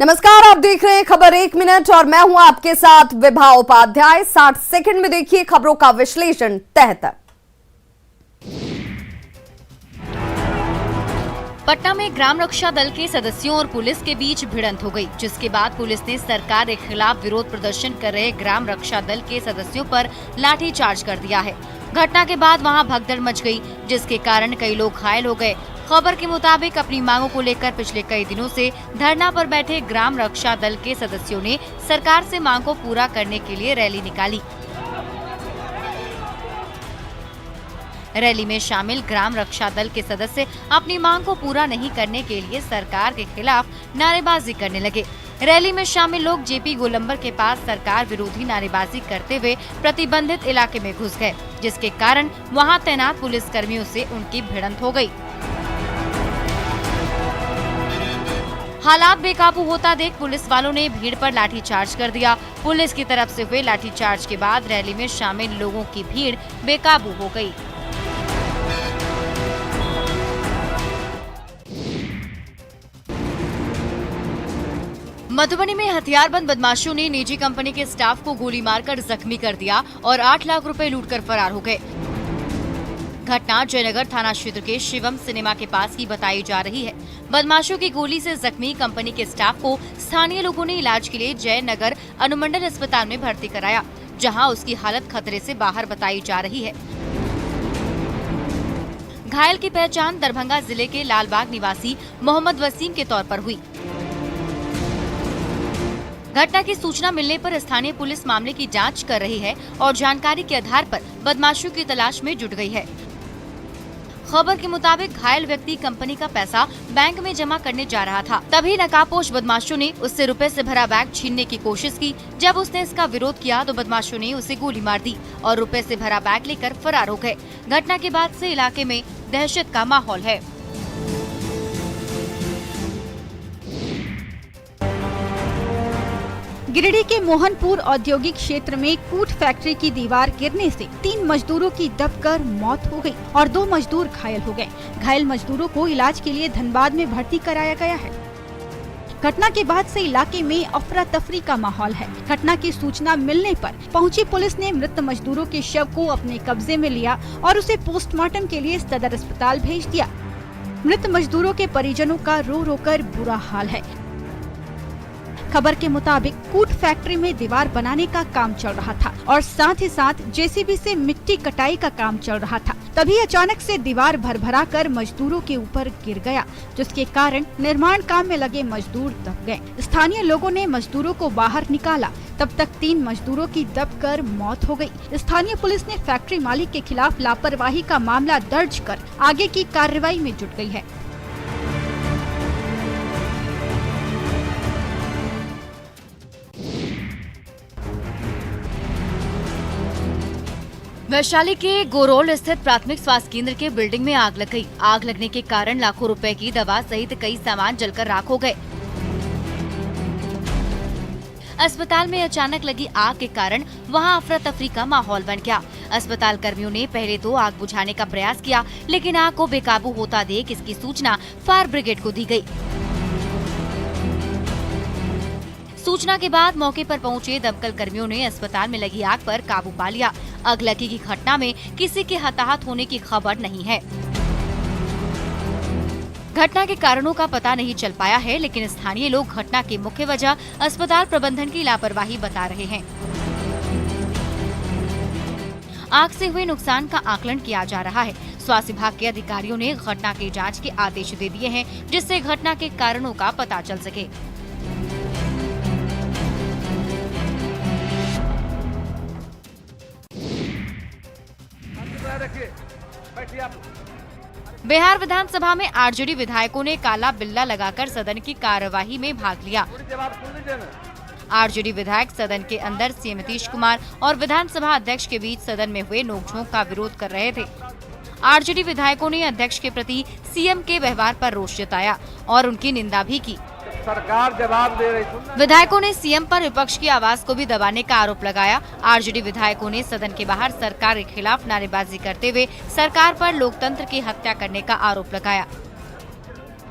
नमस्कार, आप देख रहे हैं खबर 1 मिनट और मैं हूं आपके साथ विभा उपाध्याय। 60 सेकंड में देखिए खबरों का विश्लेषण तह तक। पटना में ग्राम रक्षा दल के सदस्यों और पुलिस के बीच भिड़ंत हो गई, जिसके बाद पुलिस ने सरकार के खिलाफ विरोध प्रदर्शन कर रहे ग्राम रक्षा दल के सदस्यों पर लाठीचार्ज कर दिया है। घटना के बाद वहां भगदड़ मच गई, जिसके कारण कई लोग घायल हो गए। खबर के मुताबिक अपनी मांगों को लेकर पिछले कई दिनों से धरना पर बैठे ग्राम रक्षा दल के सदस्यों ने सरकार से मांग को पूरा करने के लिए रैली निकाली। रैली में शामिल ग्राम रक्षा दल के सदस्य अपनी मांग को पूरा नहीं करने के लिए सरकार के खिलाफ नारेबाजी करने लगे। रैली में शामिल लोग जेपी गोलंबर के पास सरकार विरोधी नारेबाजी करते हुए प्रतिबंधित इलाके में घुस गए, जिसके कारण वहां तैनात पुलिस कर्मियों से उनकी भिड़ंत हो गई। हालात बेकाबू होता देख पुलिस वालों ने भीड़ पर लाठीचार्ज कर दिया। पुलिस की तरफ से हुए लाठीचार्ज के बाद रैली में शामिल लोगों की भीड़ बेकाबू हो गई। मधुबनी में हथियारबंद बदमाशों ने निजी कंपनी के स्टाफ को गोली मारकर जख्मी कर दिया और 8 लाख रुपए लूटकर फरार हो गए। घटना जयनगर थाना क्षेत्र के शिवम सिनेमा के पास की बताई जा रही है। बदमाशों की गोली से जख्मी कंपनी के स्टाफ को स्थानीय लोगों ने इलाज के लिए जयनगर अनुमंडल अस्पताल में भर्ती कराया, जहां उसकी हालत खतरे से बाहर बताई जा रही है। घायल की पहचान दरभंगा जिले के लालबाग निवासी मोहम्मद वसीम के तौर पर हुई। घटना की सूचना मिलने पर स्थानीय पुलिस मामले की जांच कर रही है और जानकारी के आधार पर बदमाशों की तलाश में जुट गई है। खबर के मुताबिक घायल व्यक्ति कंपनी का पैसा बैंक में जमा करने जा रहा था, तभी नकाबपोश बदमाशों ने उससे रुपए से भरा बैग छीनने की कोशिश की। जब उसने इसका विरोध किया तो बदमाशों ने उसे गोली मार दी और रुपए से भरा बैग लेकर फरार हो गए। घटना के बाद से इलाके में दहशत का माहौल है। गिरिडीह के मोहनपुर औद्योगिक क्षेत्र में कूट फैक्ट्री की दीवार गिरने से 3 मजदूरों की दबकर मौत हो गई और 2 मजदूर घायल हो गए। घायल मजदूरों को इलाज के लिए धनबाद में भर्ती कराया गया है। घटना के बाद से इलाके में अफरा तफरी का माहौल है। घटना की सूचना मिलने पर पहुंची पुलिस ने मृत मजदूरों के शव को अपने कब्जे में लिया और उसे पोस्टमार्टम के लिए सदर अस्पताल भेज दिया। मृत मजदूरों के परिजनों का रो रो कर बुरा हाल है। खबर के मुताबिक कूट फैक्ट्री में दीवार बनाने का काम चल रहा था और साथ ही साथ जेसीबी से मिट्टी कटाई का काम चल रहा था। तभी अचानक से दीवार भरभरा कर मजदूरों के ऊपर गिर गया, जिसके कारण निर्माण काम में लगे मजदूर दब गए। स्थानीय लोगों ने मजदूरों को बाहर निकाला, तब तक 3 मजदूरों की दबकर मौत हो गई। स्थानीय पुलिस ने फैक्ट्री मालिक के खिलाफ लापरवाही का मामला दर्ज कर आगे की कार्रवाई में जुट गई है। वैशाली के गोरोल स्थित प्राथमिक स्वास्थ्य केंद्र के बिल्डिंग में आग लग गई। आग लगने के कारण लाखों रुपए की दवा सहित कई सामान जलकर राख हो गए। अस्पताल में अचानक लगी आग के कारण वहां अफरा तफरी का माहौल बन गया। अस्पताल कर्मियों ने पहले तो आग बुझाने का प्रयास किया, लेकिन आग को बेकाबू होता देख इसकी सूचना फायर ब्रिगेड को दी गई। सूचना के बाद मौके पर पहुंचे दमकल कर्मियों ने अस्पताल में लगी आग पर काबू पा लिया। अगलगी की घटना में किसी के हताहत होने की खबर नहीं है। घटना के कारणों का पता नहीं चल पाया है, लेकिन स्थानीय लोग घटना की मुख्य वजह अस्पताल प्रबंधन की लापरवाही बता रहे हैं। आग से हुए नुकसान का आकलन किया जा रहा है। स्वास्थ्य विभाग के अधिकारियों ने घटना की जांच के आदेश दे दिए हैं, जिससे घटना के कारणों का पता चल सके। बिहार विधानसभा में आरजेडी विधायकों ने काला बिल्ला लगाकर सदन की कार्यवाही में भाग लिया। आरजेडी विधायक सदन के अंदर सीएम नीतीश कुमार और विधानसभा अध्यक्ष के बीच सदन में हुए नोकझोंक का विरोध कर रहे थे। आरजेडी विधायकों ने अध्यक्ष के प्रति सीएम के व्यवहार पर रोष जताया और उनकी निंदा भी की। सरकार जवाब दे रही। विधायकों ने सीएम पर विपक्ष की आवाज को भी दबाने का आरोप लगाया। आरजेडी विधायकों ने सदन के बाहर सरकार के खिलाफ नारेबाजी करते हुए सरकार पर लोकतंत्र की हत्या करने का आरोप लगाया।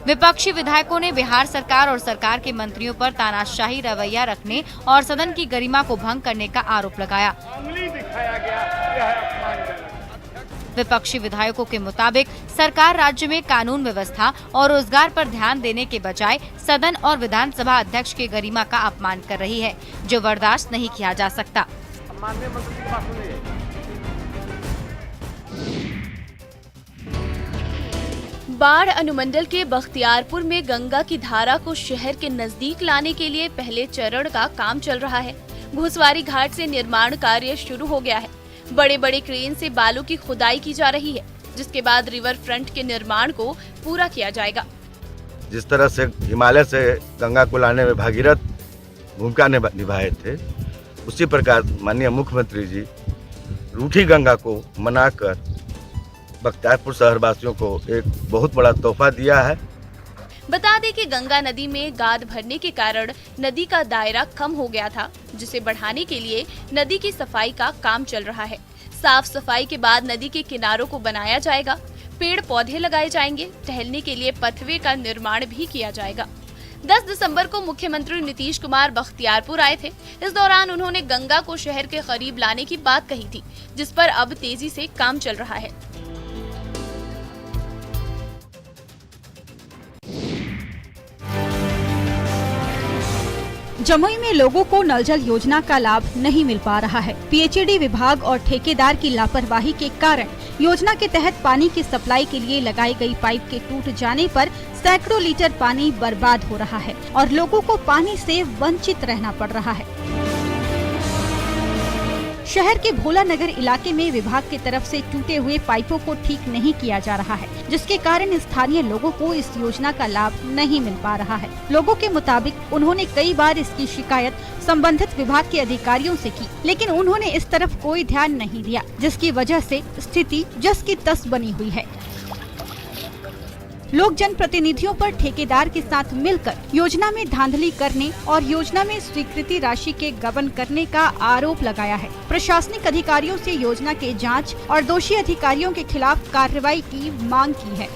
विपक्षी विधायकों ने बिहार सरकार और सरकार के मंत्रियों पर तानाशाही रवैया रखने और सदन की गरिमा को भंग करने का आरोप लगाया। दिखाया गया, यह है अपमानजनक। विपक्षी विधायकों के मुताबिक सरकार राज्य में कानून व्यवस्था और रोजगार पर ध्यान देने के बजाय सदन और विधानसभा अध्यक्ष के गरिमा का अपमान कर रही है, जो बर्दाश्त नहीं किया जा सकता। माननीय मंत्री की बात सुनिए। बाढ़ अनुमंडल के बख्तियारपुर में गंगा की धारा को शहर के नजदीक लाने के लिए पहले चरण का काम चल रहा है। घुसवारी घाट से निर्माण कार्य शुरू हो गया है। बड़े बड़े क्रेन से बालू की खुदाई की जा रही है, जिसके बाद रिवर फ्रंट के निर्माण को पूरा किया जाएगा। जिस तरह से हिमालय से गंगा को लाने में भागीरथ भूमिका निभाए थे, उसी प्रकार माननीय मुख्यमंत्री जी रूठी गंगा को मनाकर बख्तियारपुर शहरवासियों को एक बहुत बड़ा तोहफा दिया है। बता दें कि गंगा नदी में गाद भरने के कारण नदी का दायरा कम हो गया था, जिसे बढ़ाने के लिए नदी की सफाई का काम चल रहा है। साफ सफाई के बाद नदी के किनारों को बनाया जाएगा, पेड़ पौधे लगाए जाएंगे, टहलने के लिए पथवे का निर्माण भी किया जाएगा। 10 दिसंबर को मुख्यमंत्री नीतीश कुमार बख्तियारपुर आए थे। इस दौरान उन्होंने गंगा को शहर के करीब लाने की बात कही थी, जिस पर अब तेजी से काम चल रहा है। जमुई में लोगों को नल जल योजना का लाभ नहीं मिल पा रहा है। पीएचईडी विभाग और ठेकेदार की लापरवाही के कारण योजना के तहत पानी की सप्लाई के लिए लगाई गई पाइप के टूट जाने पर सैकड़ों लीटर पानी बर्बाद हो रहा है और लोगों को पानी से वंचित रहना पड़ रहा है। शहर के भोला नगर इलाके में विभाग की तरफ से टूटे हुए पाइपों को ठीक नहीं किया जा रहा है, जिसके कारण स्थानीय लोगों को इस योजना का लाभ नहीं मिल पा रहा है। लोगों के मुताबिक उन्होंने कई बार इसकी शिकायत संबंधित विभाग के अधिकारियों से की, लेकिन उन्होंने इस तरफ कोई ध्यान नहीं दिया, जिसकी वजह से स्थिति जस की तस बनी हुई है। लोग जनप्रतिनिधियों पर ठेकेदार के साथ मिलकर योजना में धांधली करने और योजना में स्वीकृति राशि के गबन करने का आरोप लगाया है। प्रशासनिक अधिकारियों से योजना के जांच और दोषी अधिकारियों के खिलाफ कार्रवाई की मांग की है।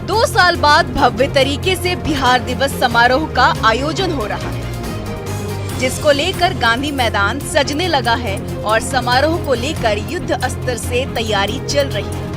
दो साल बाद भव्य तरीके से बिहार दिवस समारोह का आयोजन हो रहा है, जिसको लेकर गांधी मैदान सजने लगा है और समारोह को लेकर युद्ध स्तर से तैयारी चल रही है।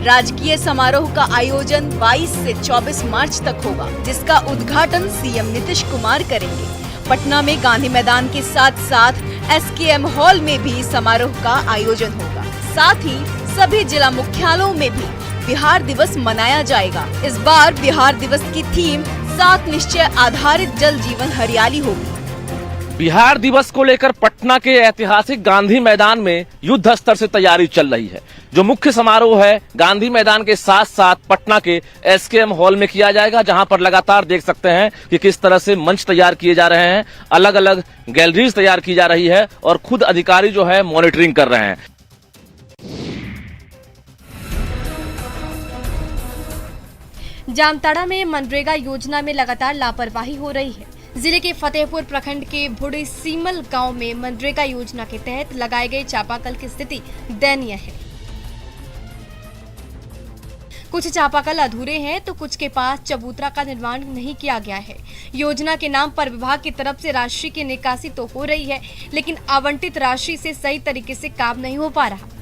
राजकीय समारोह का आयोजन 22 से 24 मार्च तक होगा, जिसका उद्घाटन सीएम नीतीश कुमार करेंगे। पटना में गांधी मैदान के साथ साथ एसकेएम हॉल में भी समारोह का आयोजन होगा। साथ ही सभी जिला मुख्यालयों में भी बिहार दिवस मनाया जाएगा। इस बार बिहार दिवस की थीम 7 निश्चय आधारित जल जीवन हरियाली होगी। बिहार दिवस को लेकर पटना के ऐतिहासिक गांधी मैदान में युद्ध स्तर से तैयारी चल रही है। जो मुख्य समारोह है गांधी मैदान के साथ साथ पटना के एसकेएम हॉल में किया जाएगा, जहां पर लगातार देख सकते हैं कि किस तरह से मंच तैयार किए जा रहे हैं, अलग अलग गैलरीज तैयार की जा रही है और खुद अधिकारी जो है मॉनिटरिंग कर रहे हैं। जामताड़ा में मनरेगा योजना में लगातार लापरवाही हो रही है। जिले के फतेहपुर प्रखंड के बूढ़ी सीमल गांव में मनरेगा योजना के तहत लगाए गए चापाकल की स्थिति दयनीय है। कुछ चापाकल अधूरे हैं तो कुछ के पास चबूतरा का निर्माण नहीं किया गया है। योजना के नाम पर विभाग की तरफ से राशि की निकासी तो हो रही है, लेकिन आवंटित राशि से सही तरीके से काम नहीं हो पा रहा।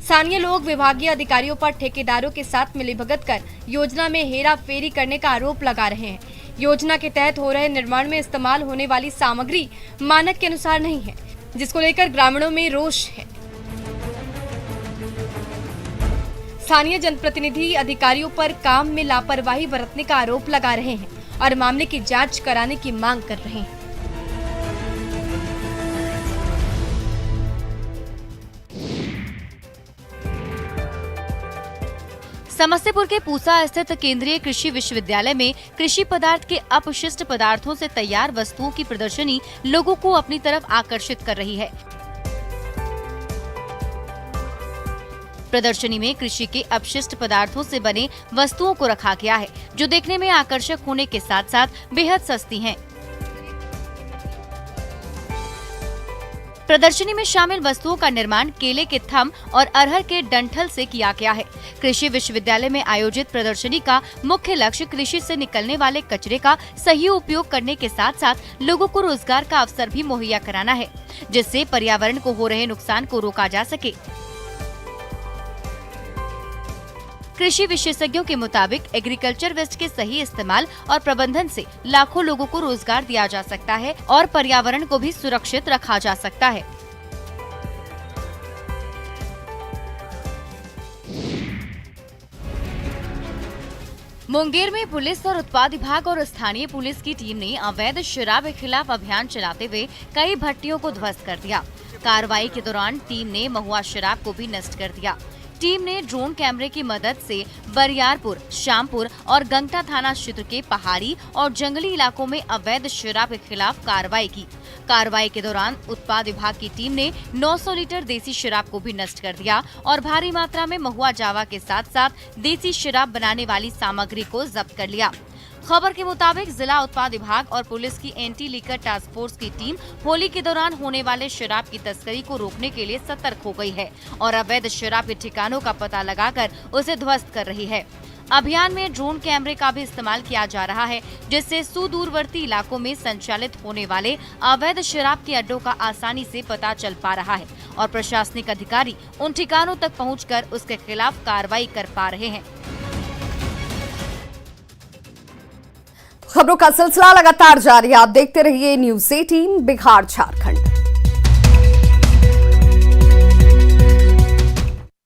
स्थानीय लोग विभागीय अधिकारियों पर ठेकेदारों के साथ मिलीभगत कर योजना में हेरा फेरी करने का आरोप लगा रहे हैं। योजना के तहत हो रहे निर्माण में इस्तेमाल होने वाली सामग्री मानक के अनुसार नहीं है, जिसको लेकर ग्रामीणों में रोष है। स्थानीय जनप्रतिनिधि अधिकारियों पर काम में लापरवाही बरतने का आरोप लगा रहे हैं और मामले की जांच कराने की मांग कर रहे हैं। समस्तीपुर के पूसा स्थित केंद्रीय कृषि विश्वविद्यालय में कृषि पदार्थ के अपशिष्ट पदार्थों से तैयार वस्तुओं की प्रदर्शनी लोगों को अपनी तरफ आकर्षित कर रही है। प्रदर्शनी में कृषि के अपशिष्ट पदार्थों से बने वस्तुओं को रखा गया है, जो देखने में आकर्षक होने के साथ साथ बेहद सस्ती हैं। प्रदर्शनी में शामिल वस्तुओं का निर्माण केले के थम और अरहर के डंठल से किया गया है। कृषि विश्वविद्यालय में आयोजित प्रदर्शनी का मुख्य लक्ष्य कृषि से निकलने वाले कचरे का सही उपयोग करने के साथ साथ लोगों को रोजगार का अवसर भी मुहैया कराना है, जिससे पर्यावरण को हो रहे नुकसान को रोका जा सके। कृषि विशेषज्ञों के मुताबिक एग्रीकल्चर वेस्ट के सही इस्तेमाल और प्रबंधन से लाखों लोगों को रोजगार दिया जा सकता है और पर्यावरण को भी सुरक्षित रखा जा सकता है। मुंगेर में पुलिस और उत्पाद विभाग और स्थानीय पुलिस की टीम ने अवैध शराब के खिलाफ अभियान चलाते हुए कई भट्टियों को ध्वस्त कर दिया। कार्रवाई के दौरान टीम ने महुआ शराब को भी नष्ट कर दिया। टीम ने ड्रोन कैमरे की मदद से बरियारपुर, श्यामपुर और गंगटा थाना क्षेत्र के पहाड़ी और जंगली इलाकों में अवैध शराब के खिलाफ कार्रवाई की। कार्रवाई के दौरान उत्पाद विभाग की टीम ने 900 लीटर देसी शराब को भी नष्ट कर दिया और भारी मात्रा में महुआ जावा के साथ साथ देसी शराब बनाने वाली सामग्री को जब्त कर लिया। खबर के मुताबिक जिला उत्पाद विभाग और पुलिस की एंटी लीकर टास्क फोर्स की टीम होली के दौरान होने वाले शराब की तस्करी को रोकने के लिए सतर्क हो गई है और अवैध शराब के ठिकानों का पता लगाकर उसे ध्वस्त कर रही है। अभियान में ड्रोन कैमरे का भी इस्तेमाल किया जा रहा है, जिससे सुदूरवर्ती इलाकों में संचालित होने वाले अवैध शराब के अड्डों का आसानी से पता चल पा रहा है और प्रशासनिक अधिकारी उन ठिकानों तक पहुंचकर उसके खिलाफ कार्रवाई कर पा रहे हैं। खबरों का सिलसिला लगातार जारी है। आप देखते रहिए न्यूज़ 18 बिहार झारखंड।